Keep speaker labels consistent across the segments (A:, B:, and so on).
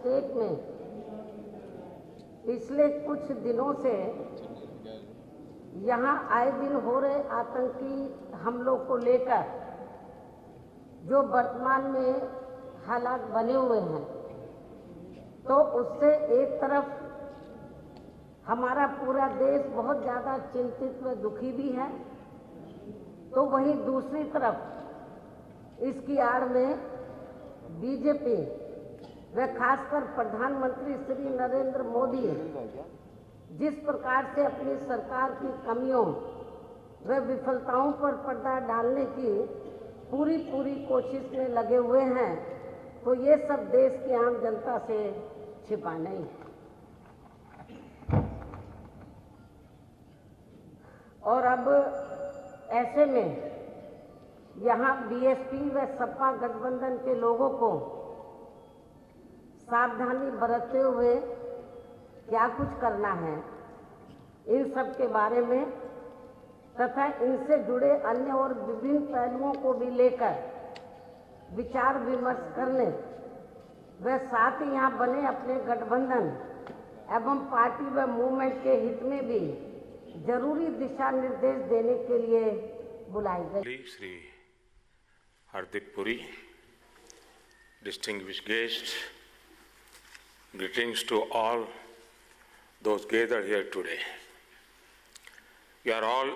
A: State में पिछले कुछ दिनों से यहाँ आए दिन हो रहे आतंकी हमलों को लेकर जो वर्तमान में हालात बने हुए हैं, तो उससे एक तरफ हमारा पूरा देश बहुत ज़्यादा चिंतित व दुखी भी है, तो वहीं दूसरी तरफ इसकी आड़ में बीजेपी व खासकर प्रधानमंत्री श्री नरेंद्र मोदी जिस प्रकार से अपनी सरकार की कमियों व विफलताओं पर पर्दा डालने की पूरी कोशिश में लगे हुए हैं, तो ये सब देश की आम जनता से छिपा नहीं है। और अब ऐसे में यहाँ बीएसपी व सपा गठबंधन के लोगों को सावधानी बरतते हुए क्या कुछ करना है, इन सब के बारे में तथा इनसे जुड़े अन्य और विभिन्न पहलुओं को भी लेकर विचार विमर्श करने व साथ ही यहाँ बने अपने गठबंधन एवं पार्टी व मूवमेंट के हित में भी जरूरी दिशा निर्देश देने के लिए बुलाई गई।
B: श्री हार्दिक Puri, distinguished guests, greetings to all those gathered here today. You are all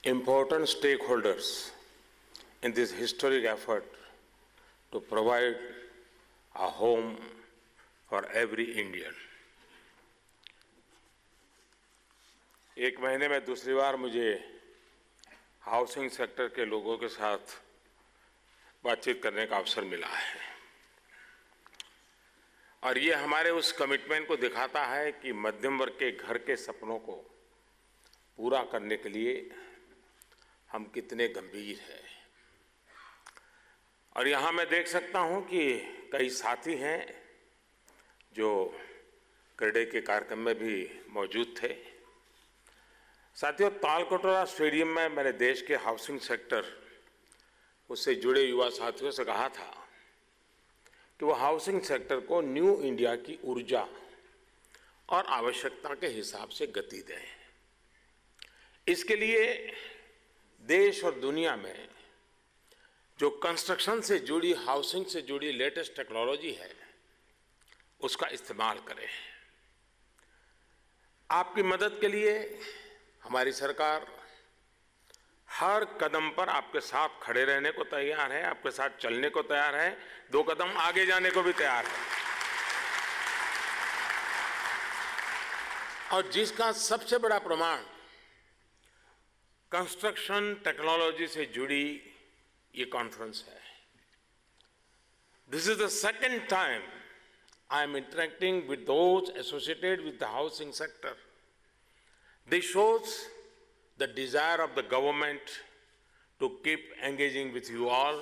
B: important stakeholders in this historic effort to provide a home for every Indian. एक महीने में दूसरी बार मुझे हाउसिंग सेक्टर के लोगों के साथ बातचीत करने का अवसर मिला है और ये हमारे उस कमिटमेंट को दिखाता है कि मध्यम वर्ग के घर के सपनों को पूरा करने के लिए हम कितने गंभीर हैं। और यहाँ मैं देख सकता हूँ कि कई साथी हैं जो क्रेडे के कार्यक्रम में भी मौजूद थे। साथियों, तालकटोरा स्टेडियम में मैंने देश के हाउसिंग सेक्टर उससे जुड़े युवा साथियों से कहा था कि वो हाउसिंग सेक्टर को न्यू इंडिया की ऊर्जा और आवश्यकता के हिसाब से गति दें। इसके लिए देश और दुनिया में जो कंस्ट्रक्शन से जुड़ी, हाउसिंग से जुड़ी लेटेस्ट टेक्नोलॉजी है, उसका इस्तेमाल करें। आपकी मदद के लिए हमारी सरकार हर कदम पर आपके साथ खड़े रहने को तैयार है, आपके साथ चलने को तैयार है, 2 कदम आगे जाने को भी तैयार है। और जिसका सबसे बड़ा प्रमाण कंस्ट्रक्शन टेक्नोलॉजी से जुड़ी ये कॉन्फ्रेंस है। This is the second time I am interacting with those associated with the housing sector. This shows the desire of the government to keep engaging with you all,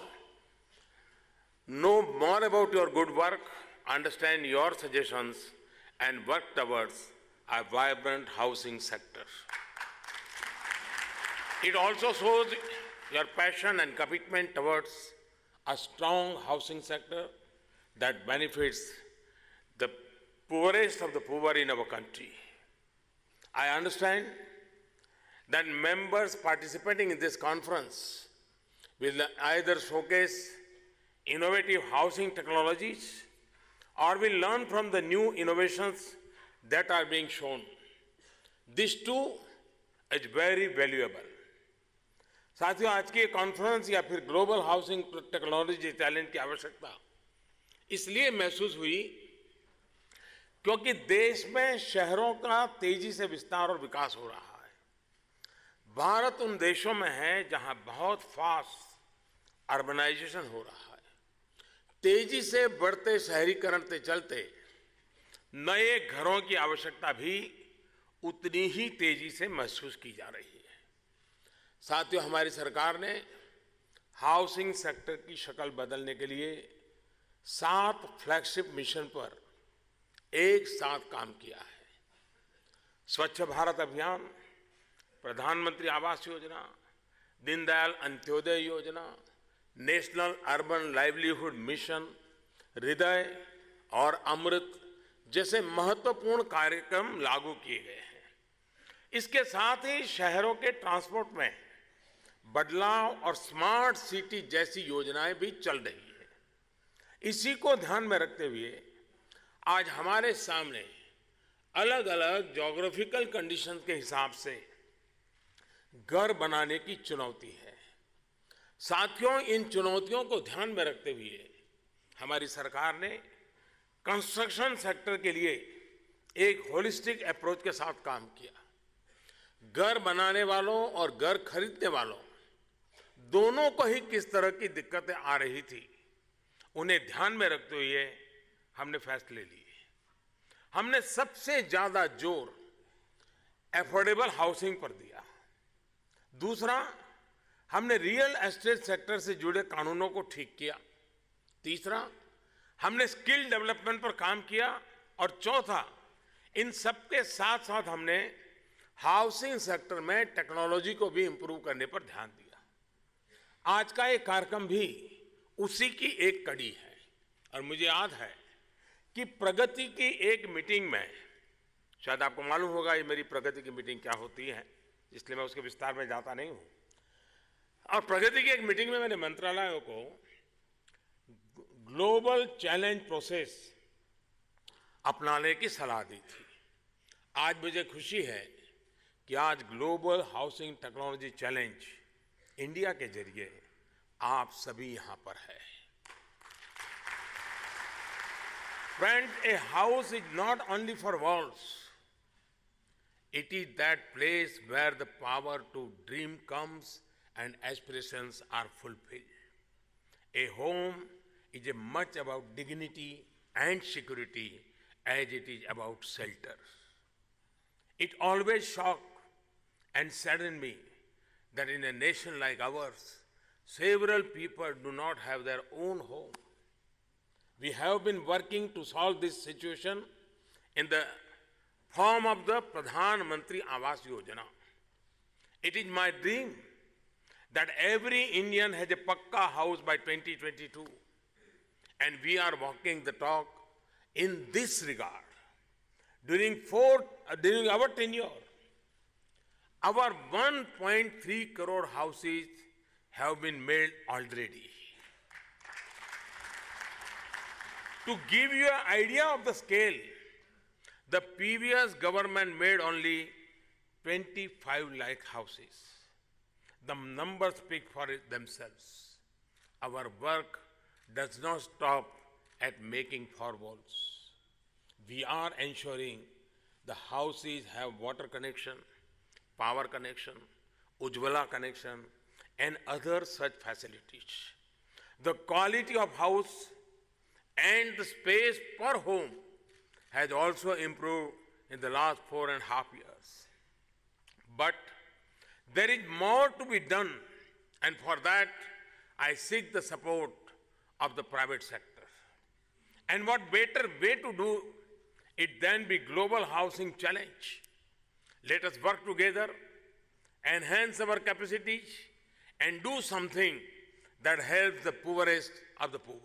B: know more about your good work, understand your suggestions, and work towards a vibrant housing sector. It also shows your passion and commitment towards a strong housing sector that benefits the poorest of the poor in our country. I understand that members participating in this conference will either showcase innovative housing technologies or will learn from the new innovations that are being shown. This too is very valuable. साथियों, आज की conference या फिर global housing technology talent की आवश्यकता इसलिए महसूस हुई क्योंकि देश में शहरों का तेजी से विस्तार और विकास हो रहा है। भारत उन देशों में है जहां बहुत फास्ट अर्बनाइजेशन हो रहा है। तेजी से बढ़ते शहरीकरण के चलते नए घरों की आवश्यकता भी उतनी ही तेजी से महसूस की जा रही है। साथियों, हमारी सरकार ने हाउसिंग सेक्टर की शक्ल बदलने के लिए 7 फ्लैगशिप मिशन पर एक साथ काम किया है। स्वच्छ भारत अभियान, प्रधानमंत्री आवास योजना, दीनदयाल अंत्योदय योजना, नेशनल अर्बन लाइवलीहुड मिशन, हृदय और अमृत जैसे महत्वपूर्ण कार्यक्रम लागू किए गए हैं। इसके साथ ही शहरों के ट्रांसपोर्ट में बदलाव और स्मार्ट सिटी जैसी योजनाएं भी चल रही है। इसी को ध्यान में रखते हुए आज हमारे सामने अलग अलग ज्योग्राफिकल कंडीशंस के हिसाब से घर बनाने की चुनौती है। साथियों, इन चुनौतियों को ध्यान में रखते हुए हमारी सरकार ने कंस्ट्रक्शन सेक्टर के लिए एक होलिस्टिक अप्रोच के साथ काम किया। घर बनाने वालों और घर खरीदने वालों दोनों को ही किस तरह की दिक्कतें आ रही थी, उन्हें ध्यान में रखते हुए हमने फैसले लिए। हमने सबसे ज्यादा जोर एफोर्डेबल हाउसिंग पर दिया। दूसरा, हमने रियल एस्टेट सेक्टर से जुड़े कानूनों को ठीक किया। तीसरा, हमने स्किल डेवलपमेंट पर काम किया। और चौथा, इन सबके साथ साथ हमने हाउसिंग सेक्टर में टेक्नोलॉजी को भी इंप्रूव करने पर ध्यान दिया। आज का ये कार्यक्रम भी उसी की एक कड़ी है। और मुझे याद है कि प्रगति की एक मीटिंग में, शायद आपको मालूम होगा ये मेरी प्रगति की मीटिंग क्या होती है, इसलिए मैं उसके विस्तार में जाता नहीं हूं। और प्रगति की एक मीटिंग में मैंने मंत्रालयों को ग्लोबल चैलेंज प्रोसेस अपनाने की सलाह दी थी। आज मुझे खुशी है कि आज global housing technology challenge India के जरिए आप सभी यहां पर है। Friends, a house is not only for walls. It is that place where the power to dream comes and aspirations are fulfilled. A home is as much about dignity and security as it is about shelter. It always shocked and saddened me that in a nation like ours, several people do not have their own home. We have been working to solve this situation in the form of the Pradhan Mantri Awas Yojana. It is my dream that every Indian has a Pakka house by 2022, and we are walking the talk in this regard. During our tenure, our 1.3 crore houses have been made already. To give you an idea of the scale, the previous government made only 25 lakh houses. The numbers speak for themselves. Our work does not stop at making four walls. We are ensuring the houses have water connection, power connection, Ujjwala connection, and other such facilities. The quality of house and the space per home has also improved in the last 4.5 years. But there is more to be done, and for that I seek the support of the private sector. And what better way to do it than be global housing challenge? Let us work together, enhance our capacities, and do something that helps the poorest of the poor.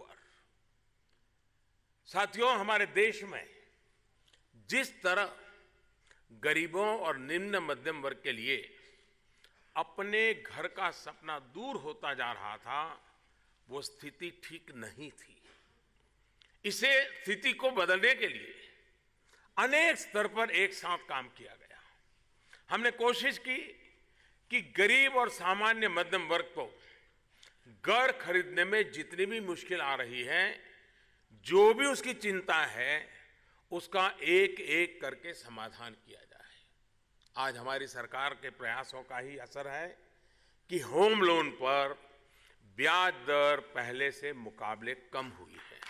B: साथियों, हमारे देश में जिस तरह गरीबों और निम्न मध्यम वर्ग के लिए अपने घर का सपना दूर होता जा रहा था, वो स्थिति ठीक नहीं थी। इसे स्थिति को बदलने के लिए अनेक स्तर पर एक साथ काम किया गया। हमने कोशिश की कि गरीब और सामान्य मध्यम वर्ग को घर खरीदने में जितनी भी मुश्किल आ रही है, जो भी उसकी चिंता है, उसका एक एक करके समाधान किया जाए। आज हमारी सरकार के प्रयासों का ही असर है कि होम लोन पर ब्याज दर पहले से मुकाबले कम हुई है।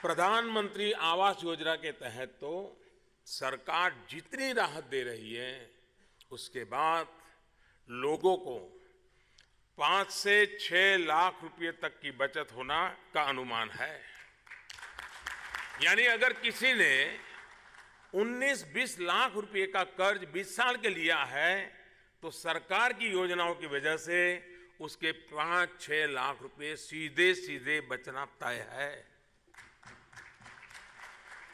B: प्रधानमंत्री आवास योजना के तहत तो सरकार जितनी राहत दे रही है, उसके बाद लोगों को 5 से 6 लाख रुपए तक की बचत होना का अनुमान है। यानी अगर किसी ने 19-20 लाख रुपए का कर्ज 20 साल के लिया है, तो सरकार की योजनाओं की वजह से उसके 5-6 लाख रुपए सीधे सीधे बचना तय है।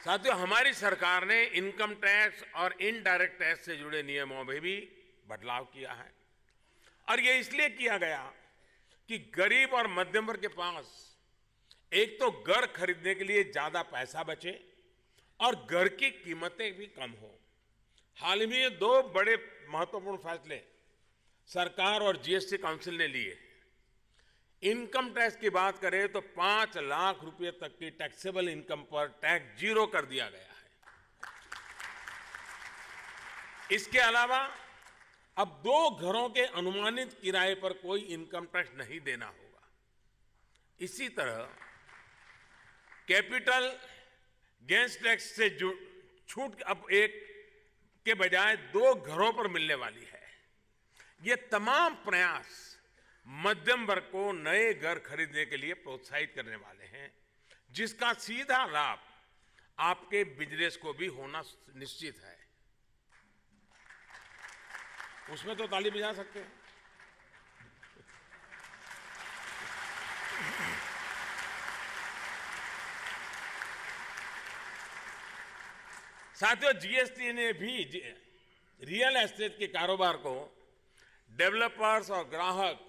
B: साथियों, हमारी सरकार ने इनकम टैक्स और इनडायरेक्ट टैक्स से जुड़े नियमों में भी बदलाव किया है और ये इसलिए किया गया कि गरीब और मध्यम वर्ग के पास एक तो घर खरीदने के लिए ज्यादा पैसा बचे और घर की कीमतें भी कम हो। हाल ही में 2 बड़े महत्वपूर्ण फैसले सरकार और जीएसटी काउंसिल ने लिए। इनकम टैक्स की बात करें तो 5 लाख रुपए तक की टैक्सेबल इनकम पर टैक्स 0 कर दिया गया है। इसके अलावा अब 2 घरों के अनुमानित किराए पर कोई इनकम टैक्स नहीं देना होगा। इसी तरह कैपिटल गेन्स टैक्स से छूट अब एक के बजाय 2 घरों पर मिलने वाली है। ये तमाम प्रयास मध्यम वर्ग को नए घर खरीदने के लिए प्रोत्साहित करने वाले हैं, जिसका सीधा लाभ आपके बिजनेस को भी होना निश्चित है। उसमें तो ताली बजा सकते हैं। साथियों, जीएसटी ने भी रियल एस्टेट के कारोबार को डेवलपर्स और ग्राहक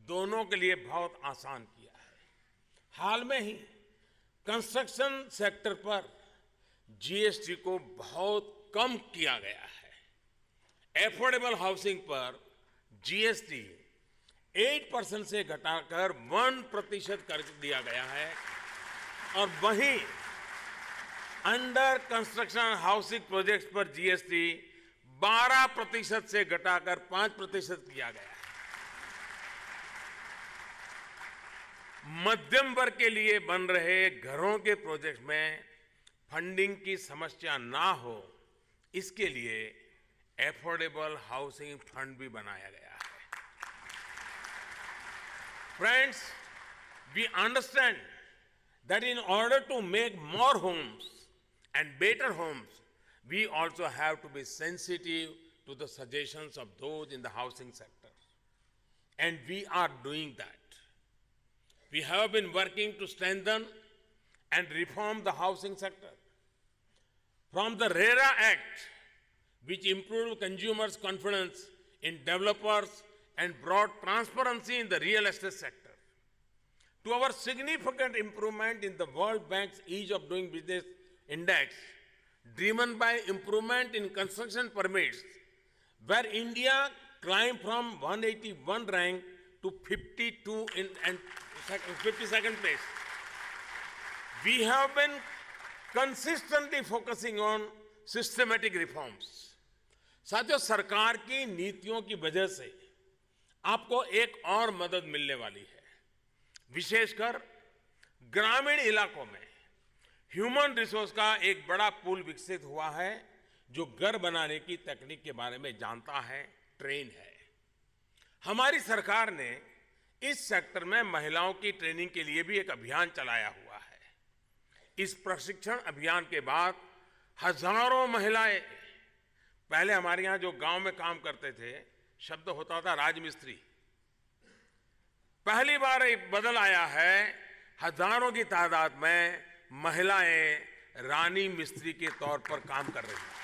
B: दोनों के लिए बहुत आसान किया है। हाल में ही कंस्ट्रक्शन सेक्टर पर जीएसटी को बहुत कम किया गया है। एफोर्डेबल हाउसिंग पर जीएसटी 8% से घटाकर 1% कर दिया गया है और वहीं अंडर कंस्ट्रक्शन हाउसिंग प्रोजेक्ट्स पर जीएसटी 12% से घटाकर 5% किया गया है। मध्यम वर्ग के लिए बन रहे घरों के प्रोजेक्ट में फंडिंग की समस्या ना हो, इसके लिए एफोर्डेबल हाउसिंग फंड भी बनाया गया है। Friends, we understand that in order to make more homes and better homes, we also have to be sensitive to the suggestions of those in the housing sector. And we are doing that. We have been working to strengthen and reform the housing sector. From the RERA Act, which improved consumers' confidence in developers and brought transparency in the real estate sector, to our significant improvement in the World Bank's Ease of Doing Business Index, driven by improvement in construction permits, where India climbed from 181 rank to 52 and 52nd place. We have been consistently focusing on systematic reforms. साथियों, सरकार की नीतियों की वजह से आपको एक और मदद मिलने वाली है। विशेषकर ग्रामीण इलाकों में ह्यूमन रिसोर्स का एक बड़ा पूल विकसित हुआ है, जो घर बनाने की तकनीक के बारे में जानता है, ट्रेन है। हमारी सरकार ने इस सेक्टर में महिलाओं की ट्रेनिंग के लिए भी एक अभियान चलाया हुआ है। इस प्रशिक्षण अभियान के बाद हजारों महिलाएं, पहले हमारे यहाँ जो गांव में काम करते थे, शब्द होता था राजमिस्त्री, पहली बार एक बदल आया है। हजारों की तादाद में महिलाएं रानी मिस्त्री के तौर पर काम कर रही हैं।